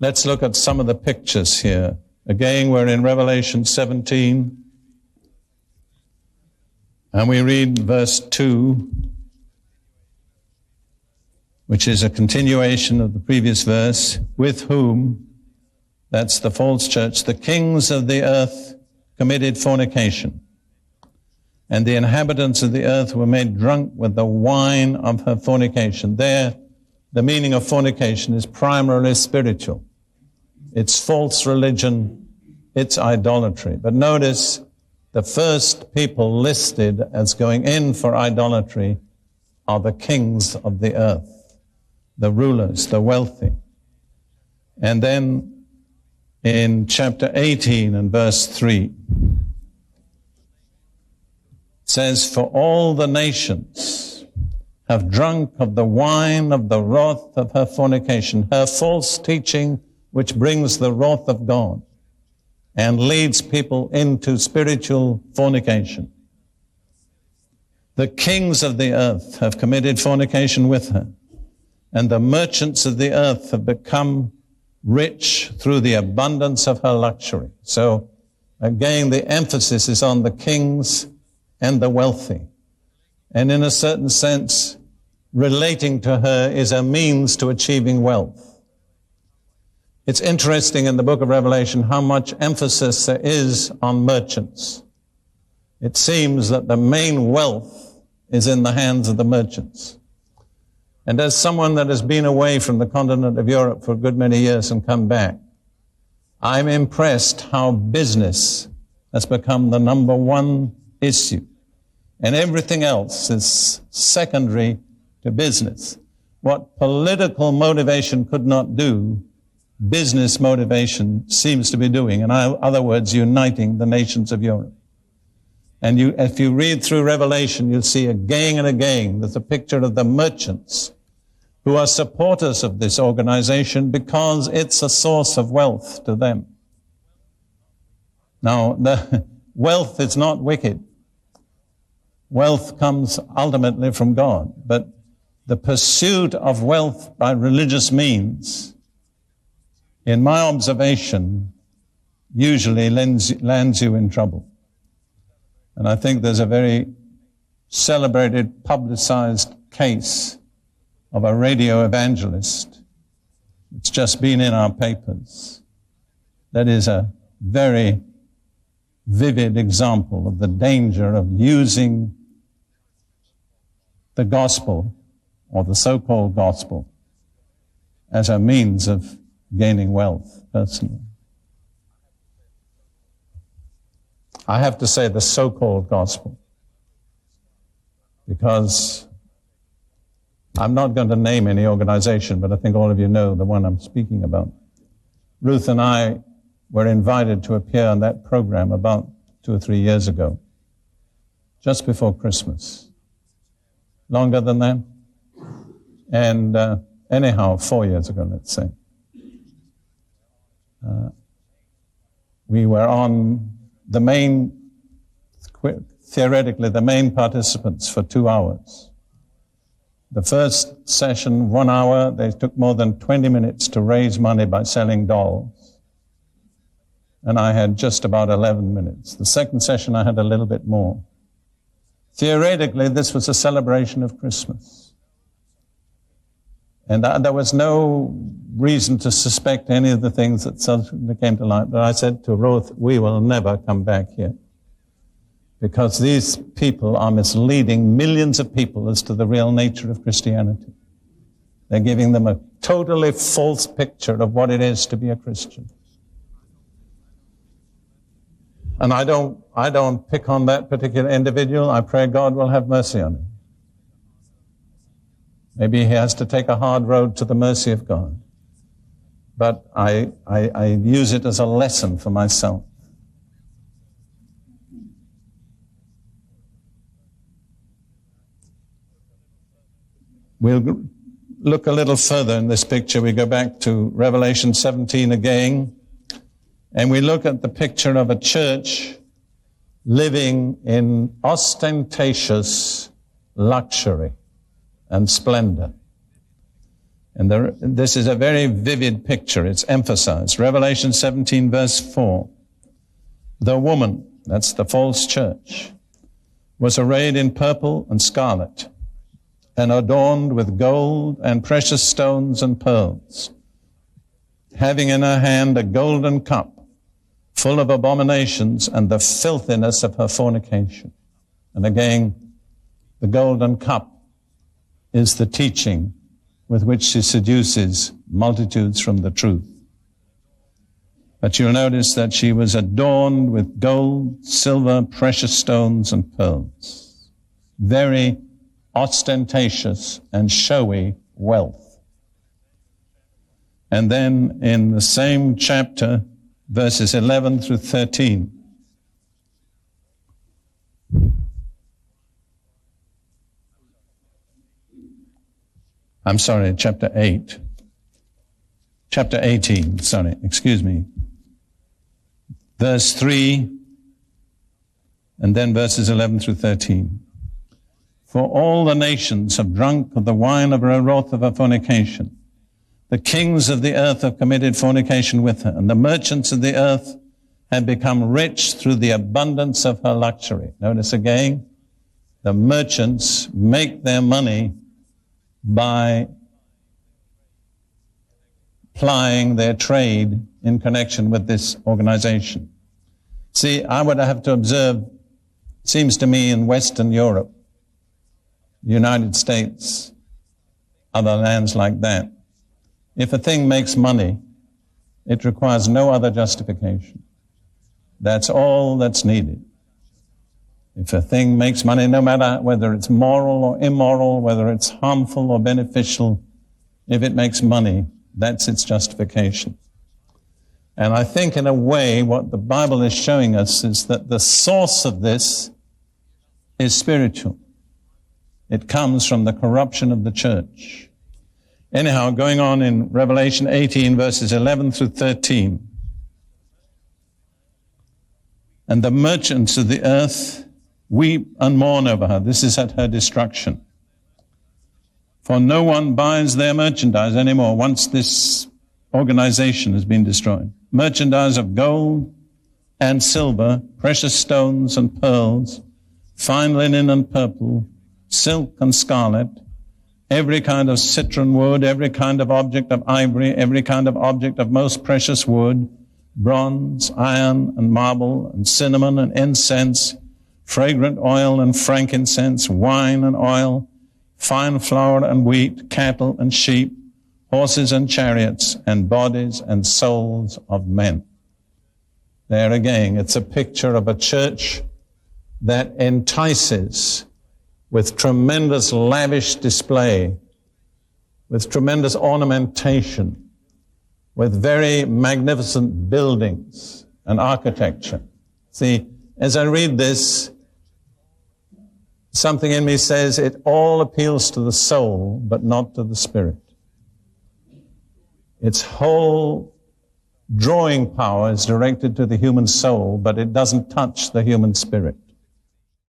Let's look at some of the pictures here. Again, we're in Revelation 17, and we read verse 2, which is a continuation of the previous verse, with whom, that's the false church, the kings of the earth committed fornication, and the inhabitants of the earth were made drunk with the wine of her fornication. There, the meaning of fornication is primarily spiritual. It's false religion, it's idolatry. But notice, the first people listed as going in for idolatry are the kings of the earth, the rulers, the wealthy. And then in chapter 18 and verse 3, it says, for all the nations have drunk of the wine of the wrath of her fornication, her false teaching, which brings the wrath of God and leads people into spiritual fornication. The kings of the earth have committed fornication with her, and the merchants of the earth have become rich through the abundance of her luxury. So again, the emphasis is on the kings and the wealthy. And in a certain sense, relating to her is a means to achieving wealth. It's interesting in the book of Revelation how much emphasis there is on merchants. It seems that the main wealth is in the hands of the merchants. And as someone that has been away from the continent of Europe for a good many years and come back, I'm impressed how business has become the number one issue. And everything else is secondary to business. What political motivation could not do, business motivation seems to be doing. In other words, uniting the nations of Europe. And if you read through Revelation, you'll see again and again there's a picture of the merchants who are supporters of this organization because it's a source of wealth to them. Now, the wealth is not wicked. Wealth comes ultimately from God. But the pursuit of wealth by religious means, in my observation, usually lands you in trouble. And I think there's a very celebrated, publicized case of a radio evangelist. It's just been in our papers. That is a very vivid example of the danger of using the gospel, or the so-called gospel, as a means of gaining wealth, personally. I have to say the so-called gospel, because I'm not going to name any organization, but I think all of you know the one I'm speaking about. Ruth and I were invited to appear on that program about 2 or 3 years ago, just before Christmas. Longer than that? And anyhow, 4 years ago, let's say. We were on theoretically, the main participants for 2 hours. The first session, 1 hour, they took more than 20 minutes to raise money by selling dolls. And I had just about 11 minutes. The second session, I had a little bit more. Theoretically, this was a celebration of Christmas. And there was no reason to suspect any of the things that suddenly came to light. But I said to Ruth, we will never come back here, because these people are misleading millions of people as to the real nature of Christianity. They're giving them a totally false picture of what it is to be a Christian. And I don't pick on that particular individual. I pray God will have mercy on him. Maybe he has to take a hard road to the mercy of God. But I use it as a lesson for myself. We'll look a little further in this picture. We go back to Revelation 17 again, and we look at the picture of a church living in ostentatious luxury and splendor. And this is a very vivid picture. It's emphasized. Revelation 17, verse 4. The woman, that's the false church, was arrayed in purple and scarlet, and adorned with gold and precious stones and pearls, having in her hand a golden cup full of abominations and the filthiness of her fornication. And again, the golden cup is the teaching with which she seduces multitudes from the truth. But you'll notice that she was adorned with gold, silver, precious stones, and pearls. Very ostentatious and showy wealth. And then in the same chapter, verses 11 through 13, I'm sorry, chapter 18, verse 3, and then verses 11 through 13. For all the nations have drunk of the wine of her wrath of her fornication. The kings of the earth have committed fornication with her, and the merchants of the earth have become rich through the abundance of her luxury. Notice again, the merchants make their money by plying their trade in connection with this organization. See, I would have to observe, seems to me in Western Europe, the United States, other lands like that, if a thing makes money, it requires no other justification. That's all that's needed. If a thing makes money, no matter whether it's moral or immoral, whether it's harmful or beneficial, if it makes money, that's its justification. And I think in a way what the Bible is showing us is that the source of this is spiritual. It comes from the corruption of the church. Anyhow, going on in Revelation 18, verses 11 through 13. And the merchants of the earth weep and mourn over her. This is at her destruction. For no one buys their merchandise anymore once this organization has been destroyed. Merchandise of gold and silver, precious stones and pearls, fine linen and purple, silk and scarlet, every kind of citron wood, every kind of object of ivory, every kind of object of most precious wood, bronze, iron and marble, and cinnamon and incense, fragrant oil and frankincense, wine and oil, fine flour and wheat, cattle and sheep, horses and chariots, and bodies and souls of men. There again, it's a picture of a church that entices with tremendous lavish display, with tremendous ornamentation, with very magnificent buildings and architecture. See, as I read this, something in me says it all appeals to the soul, but not to the spirit. Its whole drawing power is directed to the human soul, but it doesn't touch the human spirit.